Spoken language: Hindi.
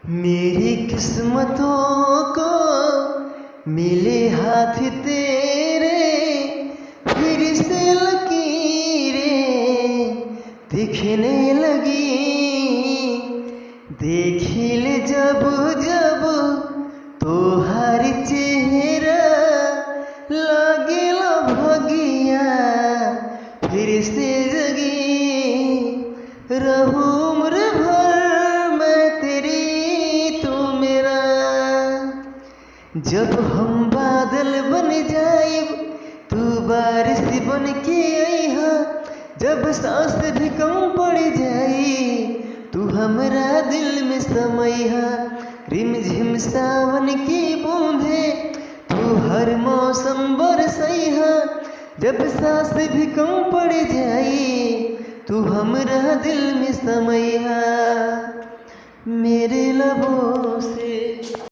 मेरी किस्मतों को मिले हाथ तेरे, फिर से लकीरें दिखने लगी। देखी ले जब जब तो हर चेहरा लागे भगिया फिर से जगी। रहूं उम्र भर मैं तेरी तू मेरा। जब हम बादल बन जाए तू बारिश बन के आईहा। जब सांस भी कम पड़ जाए तू हमरा दिल में समैहा। रिम झिम सावन की बूंदे तू हर मौसम बरसैहा। जब सांस भी कम पड़ जाए तू हमरा दिल में समैहा। मेरे लबों